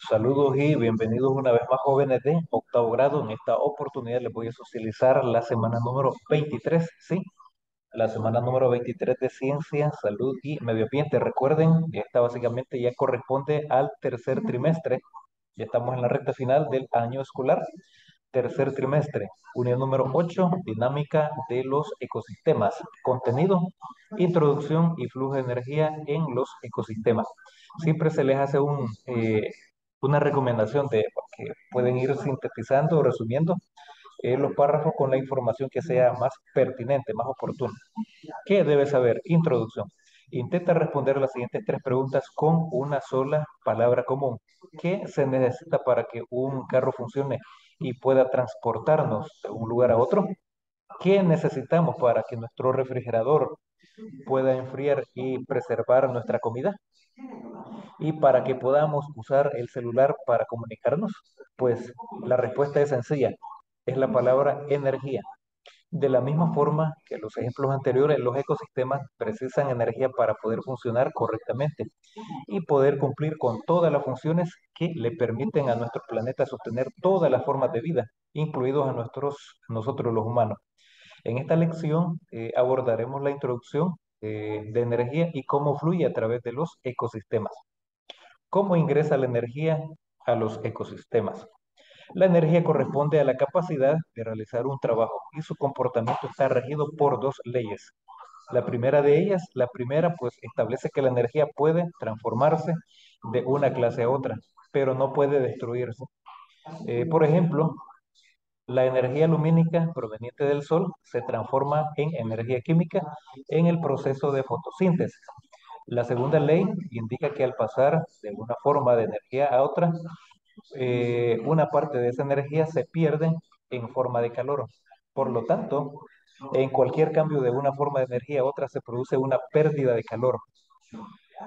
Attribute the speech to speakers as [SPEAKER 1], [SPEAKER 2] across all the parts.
[SPEAKER 1] Saludos y bienvenidos una vez más jóvenes de octavo grado. En esta oportunidad les voy a socializar la semana número 23, ¿sí? La semana número 23 de Ciencia, Salud y Medio Ambiente. Recuerden, esta básicamente ya corresponde al tercer trimestre. Ya estamos en la recta final del año escolar. Tercer trimestre, unidad número 8, dinámica de los ecosistemas. Contenido, introducción y flujo de energía en los ecosistemas. Siempre se les hace una recomendación de que pueden ir sintetizando o resumiendo los párrafos con la información que sea más pertinente, más oportuna. ¿Qué debes saber? Introducción. Intenta responder las siguientes tres preguntas con una sola palabra común. ¿Qué se necesita para que un carro funcione y pueda transportarnos de un lugar a otro? ¿Qué necesitamos para que nuestro refrigerador pueda enfriar y preservar nuestra comida? Y para que podamos usar el celular para comunicarnos, pues la respuesta es sencilla, es la palabra energía. De la misma forma que los ejemplos anteriores, los ecosistemas precisan energía para poder funcionar correctamente y poder cumplir con todas las funciones que le permiten a nuestro planeta sostener todas las formas de vida, incluidos a nosotros los humanos. En esta lección abordaremos la introducción de energía y cómo fluye a través de los ecosistemas. ¿Cómo ingresa la energía a los ecosistemas? La energía corresponde a la capacidad de realizar un trabajo y su comportamiento está regido por dos leyes. La primera de ellas, la primera, pues establece que la energía puede transformarse de una clase a otra, pero no puede destruirse. Por ejemplo, la energía lumínica proveniente del sol se transforma en energía química en el proceso de fotosíntesis. La segunda ley indica que al pasar de una forma de energía a otra, una parte de esa energía se pierde en forma de calor. Por lo tanto, en cualquier cambio de una forma de energía a otra se produce una pérdida de calor.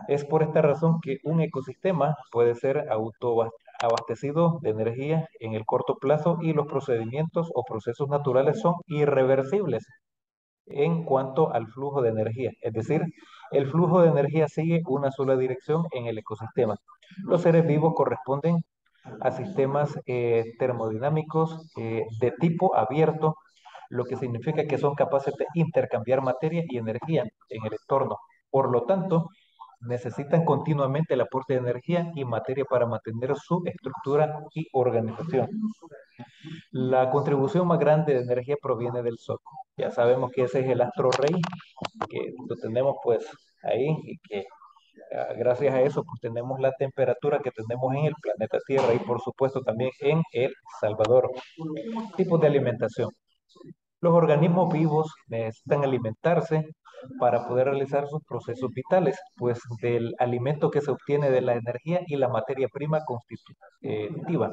[SPEAKER 1] Es por esta razón que un ecosistema puede ser autoabastecido de energía en el corto plazo y los procedimientos o procesos naturales son irreversibles en cuanto al flujo de energía. Es decir, el flujo de energía sigue una sola dirección en el ecosistema. Los seres vivos corresponden a sistemas termodinámicos de tipo abierto, lo que significa que son capaces de intercambiar materia y energía en el entorno. Por lo tanto, necesitan continuamente el aporte de energía y materia para mantener su estructura y organización. La contribución más grande de energía proviene del Sol. Ya sabemos que ese es el astro rey, que lo tenemos pues ahí y que gracias a eso pues tenemos la temperatura que tenemos en el planeta Tierra y por supuesto también en El Salvador. Tipos de alimentación. Los organismos vivos necesitan alimentarse para poder realizar sus procesos vitales, pues del alimento que se obtiene de la energía y la materia prima constitutiva.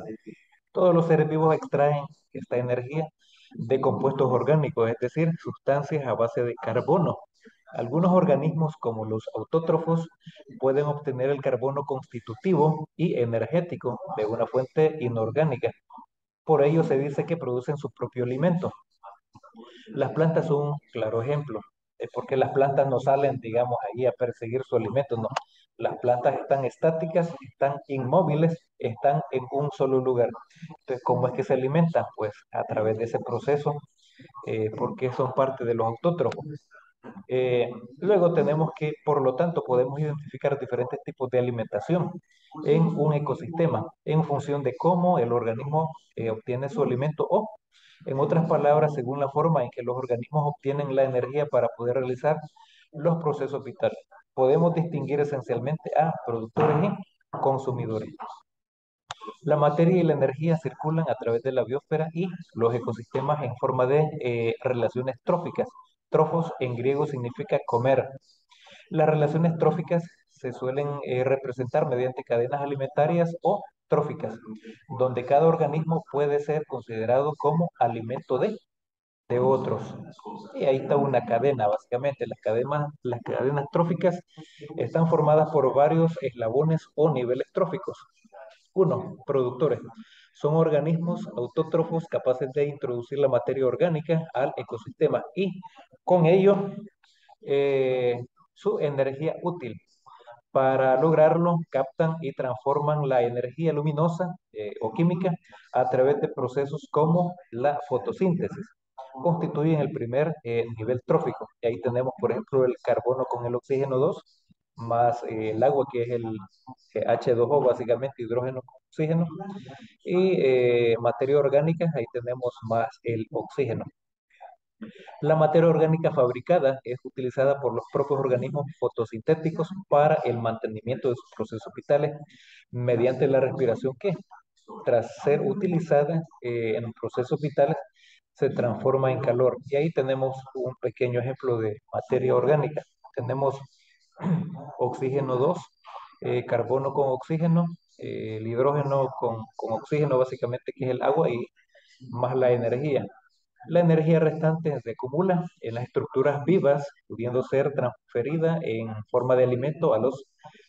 [SPEAKER 1] Todos los seres vivos extraen esta energía de compuestos orgánicos, es decir, sustancias a base de carbono. Algunos organismos, como los autótrofos, pueden obtener el carbono constitutivo y energético de una fuente inorgánica. Por ello se dice que producen su propio alimento. Las plantas son un claro ejemplo, porque las plantas no salen, digamos, ahí a perseguir su alimento, no. Las plantas están estáticas, están inmóviles, están en un solo lugar. Entonces, ¿cómo es que se alimentan? Pues a través de ese proceso, porque son parte de los autótrofos. Eh, Luego tenemos que, por lo tanto, podemos identificar diferentes tipos de alimentación en un ecosistema en función de cómo el organismo obtiene su alimento o, en otras palabras, según la forma en que los organismos obtienen la energía para poder realizar los procesos vitales. Podemos distinguir esencialmente a productores y consumidores. La materia y la energía circulan a través de la biosfera y los ecosistemas en forma de relaciones tróficas. Trofos en griego significa comer. Las relaciones tróficas se suelen representar mediante cadenas alimentarias o tróficas, donde cada organismo puede ser considerado como alimento de otros. Y ahí está una cadena, básicamente. Las cadenas tróficas están formadas por varios eslabones o niveles tróficos. Uno, productores. Son organismos autótrofos capaces de introducir la materia orgánica al ecosistema y con ello su energía útil. Para lograrlo, captan y transforman la energía luminosa o química a través de procesos como la fotosíntesis. Constituyen el primer nivel trófico. Y ahí tenemos, por ejemplo, el carbono con el oxígeno 2 más el agua, que es el H2O, básicamente hidrógeno con oxígeno. Y materia orgánica, ahí tenemos más el oxígeno. La materia orgánica fabricada es utilizada por los propios organismos fotosintéticos para el mantenimiento de sus procesos vitales mediante la respiración que, tras ser utilizada en procesos vitales, se transforma en calor. Y ahí tenemos un pequeño ejemplo de materia orgánica. Tenemos oxígeno 2, carbono con oxígeno, el hidrógeno con oxígeno, básicamente, que es el agua, y más la energía. La energía restante se acumula en las estructuras vivas, pudiendo ser transferida en forma de alimento a los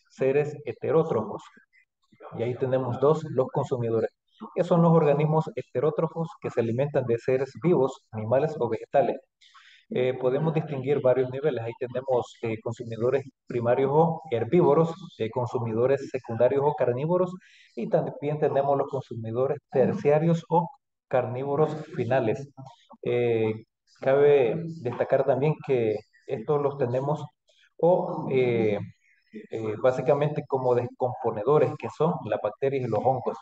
[SPEAKER 1] seres heterótrofos. Y ahí tenemos dos, los consumidores, que son los organismos heterótrofos que se alimentan de seres vivos, animales o vegetales. Podemos distinguir varios niveles. Ahí tenemos consumidores primarios o herbívoros, consumidores secundarios o carnívoros, y también tenemos los consumidores terciarios o carnívoros finales. Eh, Cabe destacar también que estos los tenemos o básicamente como descomponedores, que son las bacterias y los hongos,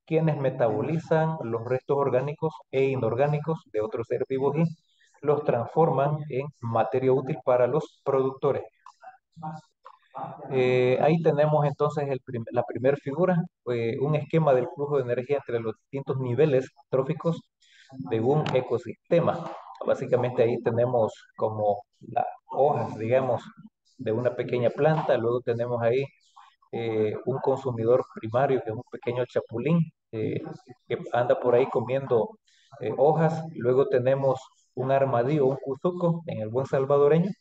[SPEAKER 1] quienes metabolizan los restos orgánicos e inorgánicos de otros seres vivos y los transforman en materia útil para los productores. Ahí tenemos entonces la primera figura, un esquema del flujo de energía entre los distintos niveles tróficos de un ecosistema. Básicamente ahí tenemos como las hojas, digamos, de una pequeña planta. Luego tenemos ahí un consumidor primario, que es un pequeño chapulín, que anda por ahí comiendo hojas. Luego tenemos un armadillo, un cuzuco, en el buen salvadoreño,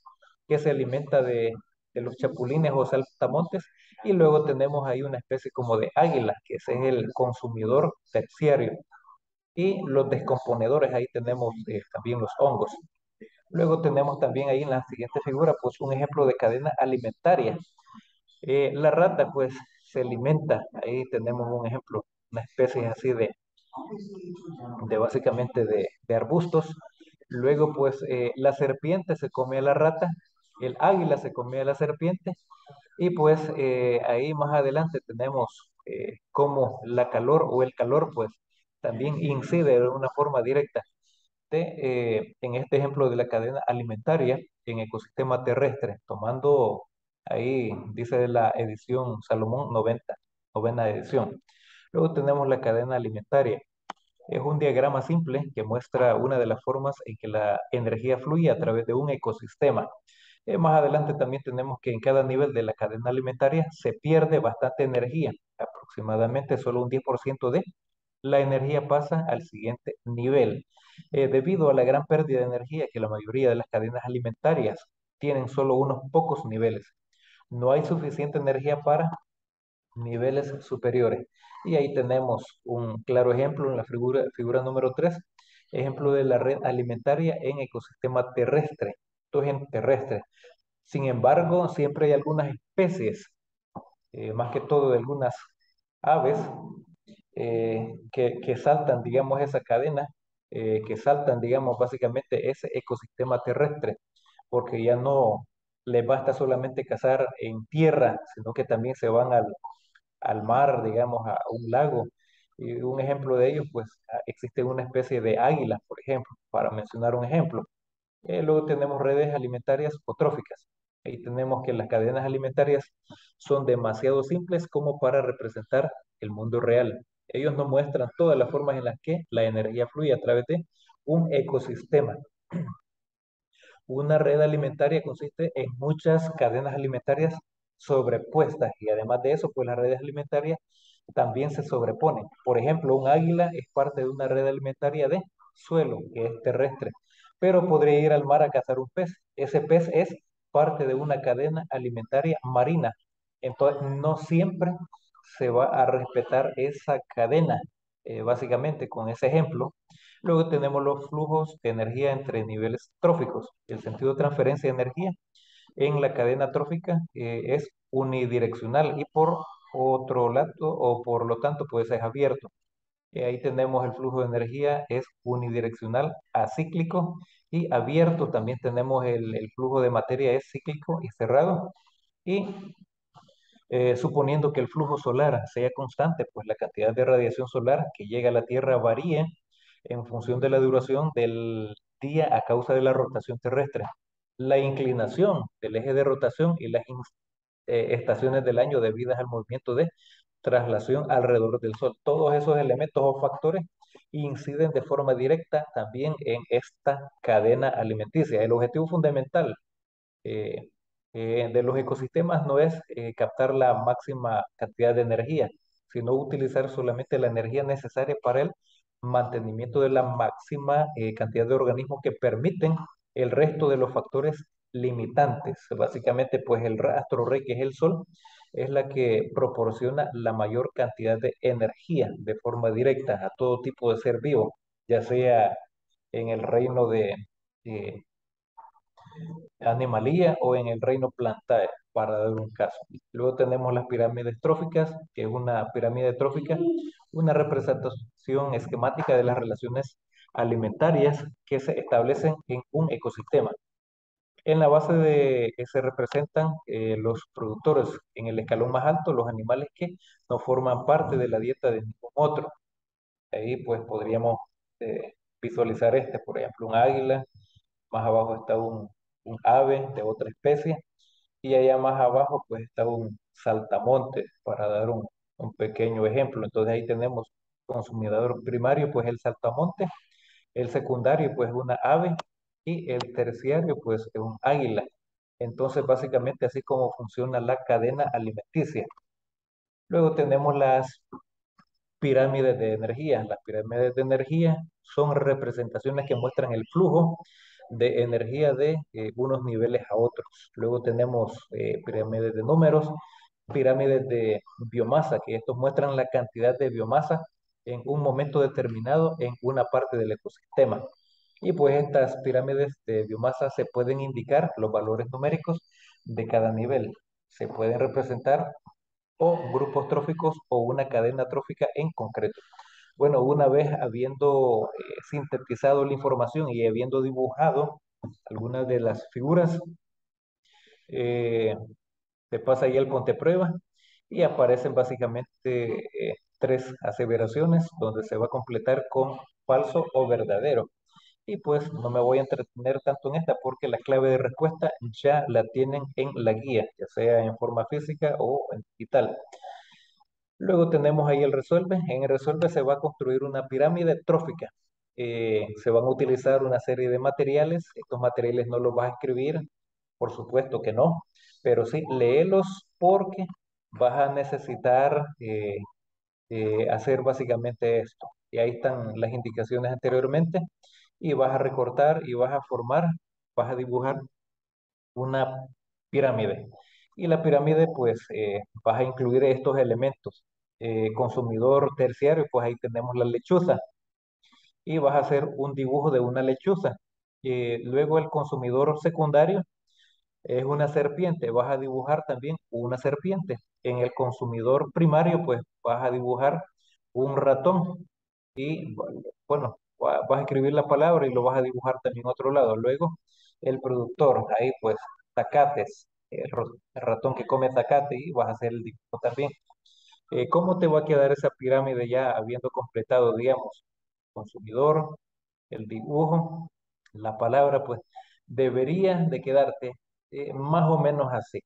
[SPEAKER 1] que se alimenta de los chapulines o saltamontes. Y luego tenemos ahí una especie como de águila, que ese es el consumidor terciario. Y los descomponedores, ahí tenemos también los hongos. Luego tenemos también ahí en la siguiente figura, pues un ejemplo de cadena alimentaria. La rata, pues, se alimenta. Ahí tenemos un ejemplo, una especie así de básicamente de arbustos. Luego, pues, la serpiente se come a la rata, el águila se come a la serpiente, y pues ahí más adelante tenemos cómo la calor o el calor, pues, también incide de una forma directa en este ejemplo de la cadena alimentaria en ecosistema terrestre, tomando ahí, dice la edición Salomón 90, novena edición. Luego tenemos la cadena alimentaria. Es un diagrama simple que muestra una de las formas en que la energía fluye a través de un ecosistema. Más adelante también tenemos que en cada nivel de la cadena alimentaria se pierde bastante energía, aproximadamente solo un 10% de la energía pasa al siguiente nivel. Debido a la gran pérdida de energía que la mayoría de las cadenas alimentarias tienen solo unos pocos niveles, no hay suficiente energía para niveles superiores. Y ahí tenemos un claro ejemplo en la figura número 3, ejemplo de la red alimentaria en ecosistema terrestre. Esto es en terrestre. Sin embargo, siempre hay algunas especies, más que todo de algunas aves, que saltan, digamos, esa cadena, que saltan, digamos, básicamente ese ecosistema terrestre, porque ya no les basta solamente cazar en tierra, sino que también se van al mar, digamos, a un lago. Y un ejemplo de ellos, pues, existe una especie de águila, por ejemplo, para mencionar un ejemplo. Luego tenemos redes alimentarias o tróficas. Ahí tenemos que las cadenas alimentarias son demasiado simples como para representar el mundo real. Ellos nos muestran todas las formas en las que la energía fluye a través de un ecosistema. Una red alimentaria consiste en muchas cadenas alimentarias sobrepuestas, y además de eso, pues las redes alimentarias también se sobreponen. Por ejemplo, un águila es parte de una red alimentaria de suelo, que es terrestre, pero podría ir al mar a cazar un pez. Ese pez es parte de una cadena alimentaria marina. Entonces, no siempre se va a respetar esa cadena. Básicamente, con ese ejemplo, luego tenemos los flujos de energía entre niveles tróficos. El sentido de transferencia de energía en la cadena trófica es unidireccional y por otro lado, o por lo tanto, pues es abierto. Y ahí tenemos el flujo de energía, es unidireccional, acíclico y abierto. También tenemos el flujo de materia, es cíclico y cerrado. Y suponiendo que el flujo solar sea constante, pues la cantidad de radiación solar que llega a la Tierra varía en función de la duración del día a causa de la rotación terrestre. La inclinación del eje de rotación y las estaciones del año debidas al movimiento de traslación alrededor del Sol. Todos esos elementos o factores inciden de forma directa también en esta cadena alimenticia. El objetivo fundamental eh, de los ecosistemas no es captar la máxima cantidad de energía, sino utilizar solamente la energía necesaria para el mantenimiento de la máxima cantidad de organismos que permiten el resto de los factores limitantes. Básicamente, pues el astro rey, que es el Sol, es la que proporciona la mayor cantidad de energía de forma directa a todo tipo de ser vivo, ya sea en el reino de eh, animalía o en el reino plantae, para dar un caso. Luego tenemos las pirámides tróficas, que es una pirámide trófica, una representación esquemática de las relaciones alimentarias que se establecen en un ecosistema. En la base de que se representan los productores, en el escalón más alto, los animales que no forman parte de la dieta de ningún otro. Ahí pues podríamos visualizar este, por ejemplo, un águila, más abajo está un ave de otra especie y allá más abajo pues está un saltamontes, para dar un pequeño ejemplo. Entonces ahí tenemos consumidor primario, pues el saltamontes, el secundario pues una ave y el terciario pues es un águila. Entonces básicamente así como funciona la cadena alimenticia. Luego tenemos las pirámides de energía. Las pirámides de energía son representaciones que muestran el flujo de energía de unos niveles a otros. Luego tenemos pirámides de números, pirámides de biomasa, que estos muestran la cantidad de biomasa en un momento determinado en una parte del ecosistema. Y pues estas pirámides de biomasa se pueden indicar los valores numéricos de cada nivel. Se pueden representar o grupos tróficos o una cadena trófica en concreto. Bueno, una vez habiendo sintetizado la información y habiendo dibujado algunas de las figuras, eh, se pasa ahí el ponte prueba y aparecen básicamente tres aseveraciones donde se va a completar con falso o verdadero. Y pues no me voy a entretener tanto en esta porque la clave de respuesta ya la tienen en la guía, ya sea en forma física o en digital. Luego tenemos ahí el resuelve. En el resuelve se va a construir una pirámide trófica. Se van a utilizar una serie de materiales. Estos materiales no los vas a escribir, por supuesto que no, pero sí léelos porque vas a necesitar hacer básicamente esto. Y ahí están las indicaciones anteriormente. Y vas a recortar y vas a formar, vas a dibujar una pirámide. Y la pirámide, pues, vas a incluir estos elementos. Consumidor terciario, pues ahí tenemos la lechuza. Y vas a hacer un dibujo de una lechuza. Luego el consumidor secundario es una serpiente. Vas a dibujar también una serpiente. En el consumidor primario, pues vas a dibujar un ratón. Y bueno, vas a escribir la palabra y lo vas a dibujar también a otro lado. Luego, el productor, ahí pues, tacates, el ratón que come zacate y vas a hacer el dibujo también. ¿Cómo te va a quedar esa pirámide ya habiendo completado, digamos, consumidor, el dibujo, la palabra? Pues debería de quedarte más o menos así.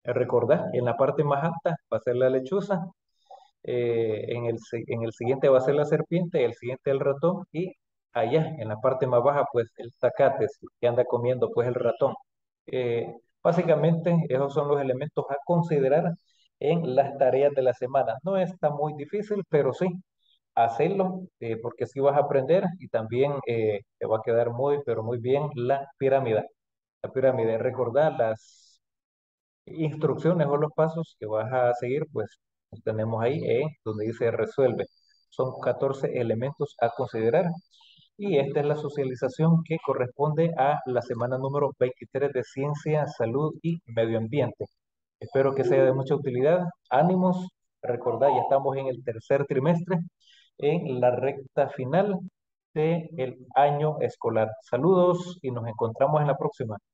[SPEAKER 1] Recordad, en la parte más alta va a ser la lechuza, en el siguiente va a ser la serpiente, el siguiente el ratón y allá en la parte más baja pues el tacates que anda comiendo pues el ratón. Básicamente esos son los elementos a considerar en las tareas de la semana. No está muy difícil, pero sí hacerlo porque sí vas a aprender y también te va a quedar muy, pero muy bien la pirámide. La pirámide, recordar las instrucciones o los pasos que vas a seguir, pues los tenemos ahí, donde dice resuelve. Son 14 elementos a considerar y esta es la socialización que corresponde a la semana número 23 de Ciencia, Salud y Medio Ambiente. Espero que sea de mucha utilidad. Ánimos. Recordad, ya estamos en el tercer trimestre, en la recta final del año escolar. Saludos y nos encontramos en la próxima.